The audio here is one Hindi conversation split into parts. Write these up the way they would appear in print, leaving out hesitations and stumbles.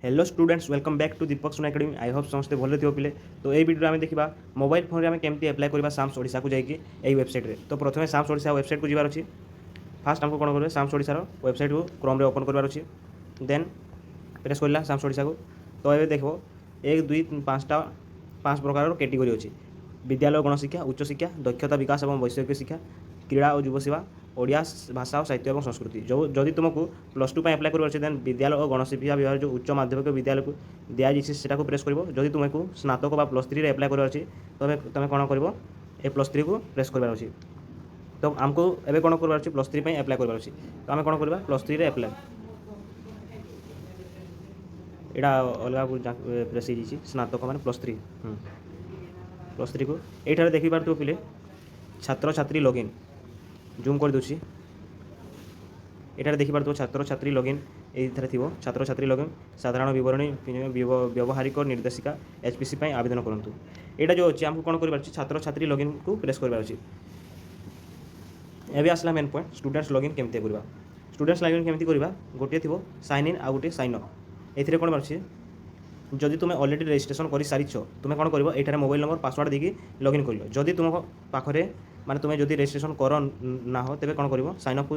Hello students welcome back to Deepak Sona academy I hope समस्ते भले थी पिले तो ये वीडियो आम देखा मोबाइल फोन में केमती एप्लाय करवा साम्स ओडिशा को जाकि यही वेबसाइट रे तो प्रथम साम्स ओडिशा वेबसाइट को जीवार अच्छी फास्ट आमको कौन करेंगे साम्स ओडिशार वेबसाइट को क्रोम रे ओपन करार अच्छी देन प्रेस करला साम्स ओडिशा को तो ये देख 1 2 5 प्रकार कैटेगोरी अच्छी विद्यालय गणशिक्षा उच्च शिक्षा दक्षता विकास और वैषयिक शिक्षा क्रीड़ा और युव सेवा ओडिया भाषा और साहित्य और संस्कृति जो जदि तुमको प्लस टू एप्लाय कर देन विद्यालय और गणशिक्षा विभाग जो उच्च माध्यमिक विद्यालय को दिजाई से प्रेस कर जदि तुमको स्नातक बा प्लस 3 एप्लाय करार तबे तुम कौन कर ए प्लस 3 को प्रेस करार अच्छी तो आमको एवं कौन करार प्लस 3 एप्लाय करार तो आम कौन करवा प्लस 3 एप्लाय यहाँ अलग प्रेस हो स्नातक मैंने प्लस 3 को ये देखिपे पिले छात्र छात्री लॉगिन जूम कर दूसरी ये देखिपे छात्र छात्री लॉगिन ये थी छात्र छात्री लॉगिन साधारण विवरणी व्यवहारिक निर्देशिका एचपीसी आवेदन करूँ यहाँ जो अच्छे आमको कौन कर छात्र छात्री लॉगिन को प्रेस करार एवं आसला मेन पॉइंट स्टूडेंट्स लॉगिन केमती करवा स्टूडेंट्स लॉगिन केमती करवा गोटे थी साइन इन आ गोटे साइन अप ये कौन बारे जदि तुम ऑलरेडी रजिस्ट्रेशन कर सारी तुम कौन कर ये मोबाइल नंबर पासवर्ड देकी लॉगिन कर जदि तुम पाखे माने तुम जदि रजिस्ट्रेशन कर ना हो तेज कौन कर साइन अप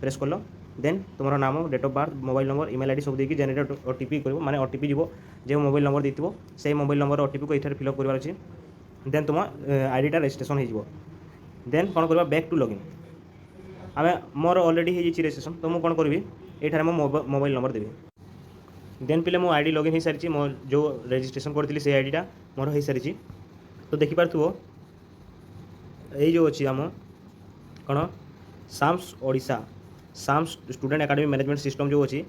प्रेस कर देन तुम नाम date of birth mobile number email ID सब देकी जेनेरेट ओटीपी कर माने ओटीपी जीव जो मोबाइल नंबर देथिबो से मोबाइल नंबर ओटीपी को ये फिलअप करार अच्छे देन तुम आईडीटा रजिस्ट्रेशन हो देन कौन करवा बैक टू लॉगिन आम मोर ऑलरेडी हो रजिस्ट्रेशन तो मुझे कौन करी ये मोबाइल नंबर देवी देन पिले मो आईडी लॉगिन हो सारी मो जो रजिस्ट्रेशन करी से आईडीटा मोर हो सारी तो देखिपो ये जो अच्छी आम कौन SAMS Odisha SAMS student academy management system जो अच्छी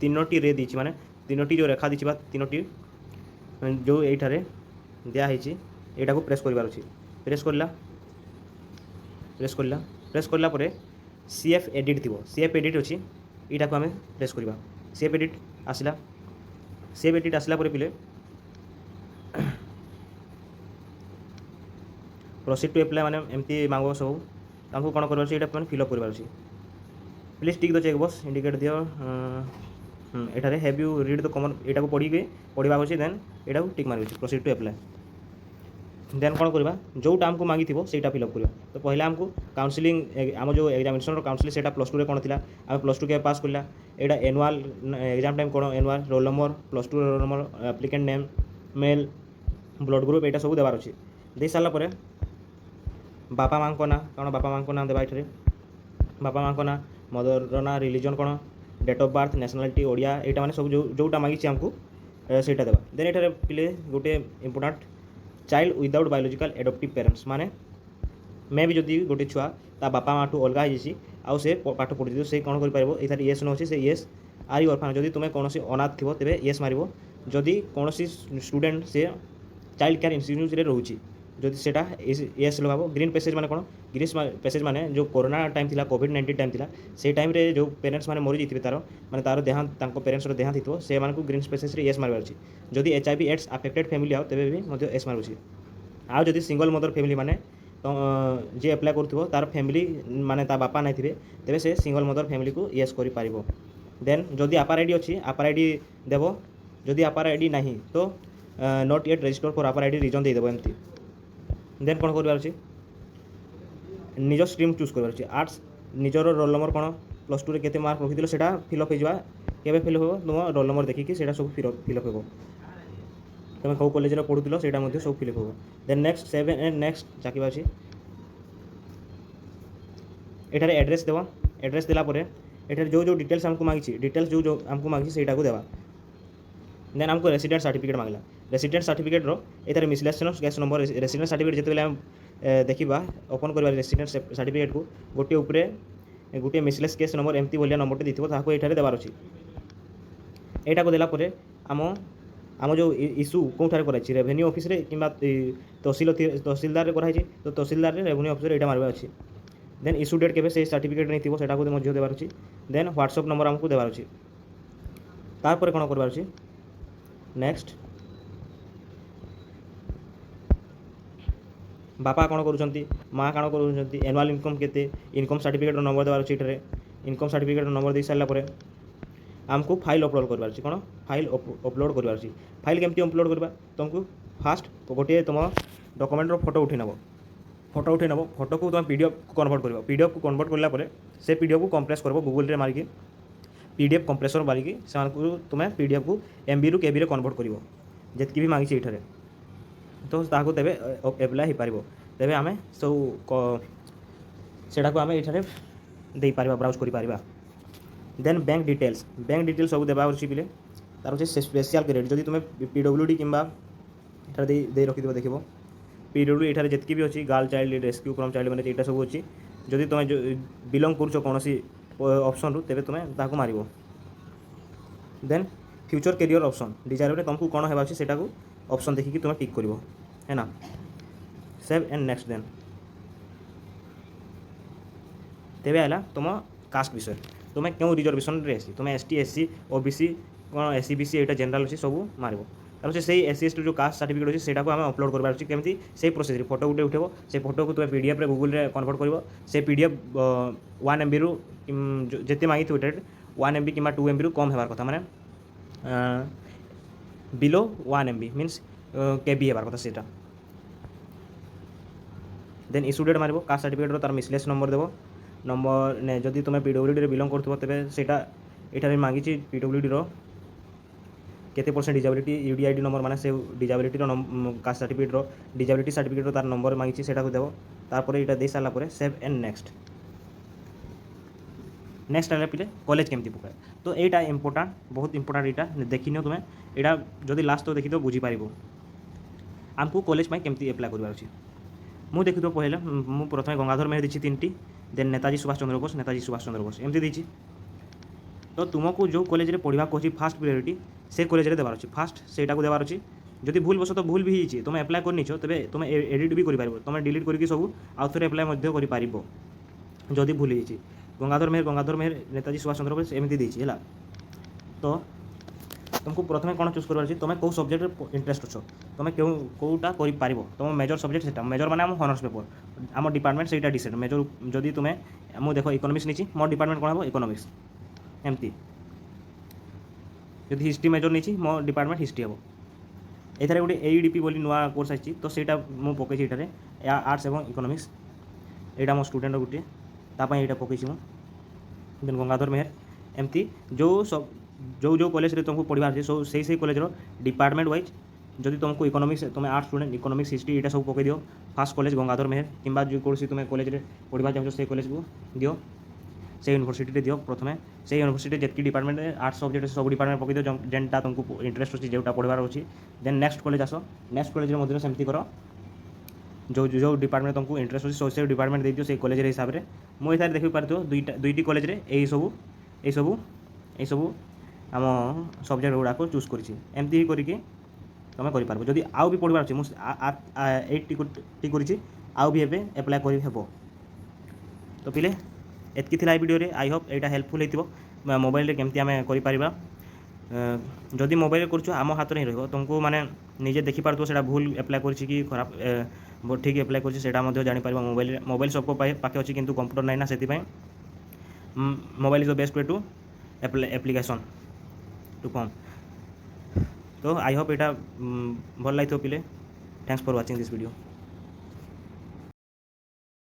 तीनोटी रे दी माने तीनोटी जो रेखा दी तीनोटी जो ये दिखाई यहाँ को प्रेस करार अच्छी प्रेस करला सीएफ एडिट थी सीएफ एडिट अच्छी यहाँ को आम प्रेस करवा सीएफ एडिट आसला सीएफ एडिट आसला पिले प्रोसीड टू एप्लाय माने एमती मांग सब आमको कौन करार मैंने फिलअप करार please tick the check box indicate दियो एठारे have you read the common यहाँ को पढ़ा अच्छे देन यहाँ को टिक मार प्रोसीड टू एप्लाय देन कौन करवा जोटा आमको मांगी थी से फिलअप करवा तो पहला आमको काउंसिलिंग आम जो एग्जामिनेशन काउंसिलिंग से प्लस टू कौन थी आम प्लस टू के पास करला यहाँ एनुआल एग्जाम टाइम कौन annual roll number plus two roll number applicant name male blood group यहाँ सब देवार अच्छे दे सारापर बापा माँ ना कौन बापा माँ ना देवा ये बापा माँ ना मदर ना रिलीजन कौन डेट ऑफ बर्थ नेशनालिटी ओडिया यहाँ मैंने सब जोटा मांगी आमको सेटा देवा देन ये पिले गोटे important child without biological adaptive parents माने मैं भी जदि गोटे छुआ ता बापा माँ ठू अलग होती आउ से पाठ पढ़ी से कौन कर ये येस न अच्छे से येस आर यू ऑर्फन जदि तुम कौन अनाथ थो तेज येस मार जदि कौन स्टूडेंट से चाइल्ड केयर इंस्टीट्यूट रोचे जदि से येस लगाब ग्रीन पैसेज माने कौन ग्रीन पैसेज माने जो कोरोना टाइम थी कोविड-19 टाइम थी से टाइम रे जो पेरेंट्स माने मरी जाते माने तार देहांत पेरेंट्स देहांत थो से ग्रीन पैसेज रे येस मारबार अच्छी जदि HIV एड्स अफेक्टेड फैमिली आओ तेज भी येस मार आउ जदि सिंगल मदर फैमिली माने तो जी एप्लाय करूँ तार फैमिली माने ता बापा नहीं थे तेज से सिंगल मदर फैमिली को येस कर पारिबो देन जदि अपार आईडी अच्छी अपार आईडी देव जदि अपार आईडी नहीं तो नॉट येट रजिस्टर फॉर अपार आईडी रीजन देदेव एमती देन कौन करार अच्छे निज स्ट्रीम चूज करार आर्ट्स निजर रोल नंबर कौन प्लस टू के मार्क रखी से फिलअप हो केवे फिलअप हो तुम रोल नंबर देखिए सब फिलअप हो तुम कौ कॉलेज पढ़ुल से सब फिलअप हो then next seven and next चाकिबा अच्छी एठार एड्रेस देव एड्रेस देलापर ये जो डिटेल्स आमको मांगी डिटेल्स जो आमको मांगी से देवा देन आमको रेसिडेंट सर्टिफिकेट मांगला रेसिडेंट सर्टिफिकेट ये miscellaneous case number resident certificate जिते देखा ओपन कर रेसिडेंट सर्टिफिकेट को गोटे मिसलेस केस नंबर एमती भाया नंबर दी ये देवार अच्छी यहाँ को देलापर आम जो इश्यू कौटार कराई रेवेन्यू ऑफिस रे कि तहसीलदार कराई तो तहसीलदार रेवेन्यू ऑफिस यहाँ मारवा अच्छी देन इश्यू डेट के सर्टिफिकेट नहीं थी से देवार अच्छी देन व्हाट्सएप नंबर आमको देवार अच्छी तापर कौन करवार अच्छी नेक्स्ट बापा कौन करुँच माँ कौन करुँच एनुआल इनकम केते इनकम सर्टिफिकेट नंबर देवार अच्छी ये इनकम सर्टिफिकेट नंबर दे सारापर आमको फाइल अपलोड करवार अछि कोन फाइल अपलोड करवार अछि फाइल केमती अपलोड करबा तुमको फास्ट गोटे तुम डॉक्यूमेंट रो फोटो उठे नबो फोटो को तुम पीडीएफ को कन्वर्ट करबो पीडीएफ को कन्वर्ट करला परे से पीडीएफ को कंप्रेस करबो गूगल रे मारिकी पीडीएफ कंप्रेसर मारिकी से तुम पीडीएफ को एमबी रु केबी रे कन्वर्ट करबो जेतकी भी मांगी एठारे तो ताको तेबे एप्लाई हो पारिबो तेबे आमे सब सेटा को आमे एठारे दे पारिबा ब्राउज करि पारिबा देन बैंक डिटेल्स सब देबा अछि पिले तार अछि स्पेशल क्रेडिट जदि तुम पीडब्ल्यूडी किंबा एठारे दे रखि दिबो देखिबो पीडब्ल्यू एठारे जेतकी भी अछि girl child rescue from child माने एटा सब अछि जदि तुम बिलोंग करछो कोनोसी ऑप्शन रु तेबे तुम ताको मारिबो then future career option desire तुमको कौन है सेटा को ऑप्शन देखिकी तुम टिक करिवो है ना सेव एंड नेक्स्ट देन तेबे आला तुम कास्ट विषय तुम क्यों रिजर्वेशन रे आसी तुम एसटी एससी ओबीसी कौन एससी बीसी एटा जनरल अछि सब मारिबो तार से सही एससी एसटी जो कास्ट सर्टिफिकेट अछि सेटा को हम अपलोड करबार अछि केमती से प्रोसेस फोटो गुटे उठेबो से फोटो को तुम पीडीएफ रे गूगल रे कन्वर्ट करिवो से पीडीएफ 1 एमबी रु जेते मांगी थो 1 एमबी किंबा 2 एमबी रु कम हेबार कथा माने बिलो 1 एमबी मीन्स केबी हेबार कथा सेटा देन इश्यू डेट मारिबो कास्ट सर्टिफिकेट रो तार मिसलेस नंबर देबो नंबर ने जदि तुम पीडब्ल्यूडी रे बिलोंग करथबो तेबे सेटा एठारे मांगी छि पीडब्ल्यूडी रो केते परसेंट डिजेबिलिटी यूडीआईडी नंबर माने से डिजेबिलिटी रो कास्ट सर्टिफिकेट रो डिजेबिलिटी सर्टिफिकेट रो तार नंबर मांगी छि सेटा को देबो तारपरे एटा दे साला परे सेव एंड नेक्स्ट आला पिले कॉलेज केमती पकाए तो एटा इंपोर्टेंट बहुत इंपोर्टेंट एटा देखिनियो तुमे एटा जदि लास्ट तो देखि तो बुझी पारिबो आमको कॉलेज में केमती अप्लाई करबार अछि मु देखि तो पहिले मु प्रथमे गंगाधर मेहर दिछि 3टी देन नेताजी सुभाष चंद्र बोस एमती दिछि तो तुमको जो कॉलेज रे पढ़िबा को अछि फास्ट प्रायोरिटी से कॉलेज रे देबार अछि फास्ट सेटा को देबार अछि जदि भूल बस तो भूल भी हिछि तुम अप्लाई करनी छ तबे तुम एडिट भी करि पारिबो तुम डिलीट करके सब आउ थरे अप्लाई मध्ये करि पारिबो जदि भूल हिछि गंगाधर मेहर नेताजी सुभाष चंद्र बोस एमती दिछि हला तो तुमको प्रथमे कौन चूज करबार अछि तुम को सब्जेक्ट रे इंटरेस्ट अछ तुम क्यों कोटा करि पारिबो तुम मेजर सब्जेक्ट सेटा मेजर माने हम हॉनर्स पेपर आम डिपार्टमेंट सेटा डिसाइड मेजर जदि तुम मु देखो इकोनॉमिक्स नीची मो डिपार्टमेंट कोन हबो इकोनॉमिक्स एमती जदि हिस्ट्री मेजर नीची मो डिपार्टमेंट हिस्ट्री हबो एथारे गोटे एईडीपी बोली नुआ कोर्स आछि तो सेटा मु पकै छि एटारे आर्ट्स एवं इकोनॉमिक्स एटा मो स्टूडेंट गुटे ता पई एटा पकै छि मु देन गंगाधर मेहर एमती जो सब जो कॉलेज रे तुमको पढ़िबार छै सो सही कॉलेज रो डिपार्टमेंट वाइज जदि तुमको इकोनॉमिक्स तुम आर्ट्स स्टूडेंट इकोनॉमिक्स हिस्ट्री एटा सब पकै दियो फर्स्ट कॉलेज गंगाधर मेहर किंबा जो कोर्स तुम कॉलेज रे पढ़िबा चाहो से कॉलेज को दियो से यूनिवर्सिटी रे दियो प्रथमे से यूनिवर्सिटी जेतकी डिपार्टमेंट आर्ट्स सब्जेक्ट सब डिपार्टमेंट पकै दियो जेनटा तुमको इंटरेस्ट अछि जेटा पढ़िबार अछि देन नेक्स्ट कॉलेज आसो नेक्स्ट कॉलेज रे मध्ये सेमती करो जो डिपार्टमेंट तुमको इंटरेस्ट अछि से डिपार्टमेंट दे दियो से कॉलेज रे हिसाब रे मो एथार देखि पारतो दुईटी कॉलेज रे एई सब आम सब्जेक्ट गुड़ा को चूज करी एमती ही करके तुम कर जदि आउ भी पढ़वार अच्छे मुझे 8 टी करी आउ भी एबे अप्लाई करी हेबो तो पिले एतकी थिला वीडियो रे आई होप एटा हेल्पफुल हेतिबो मोबाइल रे केमती आमे करि परिबा जदि मोबाइल रे करछु आम हाथ रे रहबो तुमको माने निजे देखि पारतो सेटा भूल अप्लाई करछि कि खराब ठीक अप्लाई करछि सेटा मध्ये जानि परिबा मोबाइल सबको पाके अछि किंतु कंप्यूटर नै ना सेति पय mobile is the best way to application to form तो आई होप एटा भल लागितो पिले thanks for watching this video.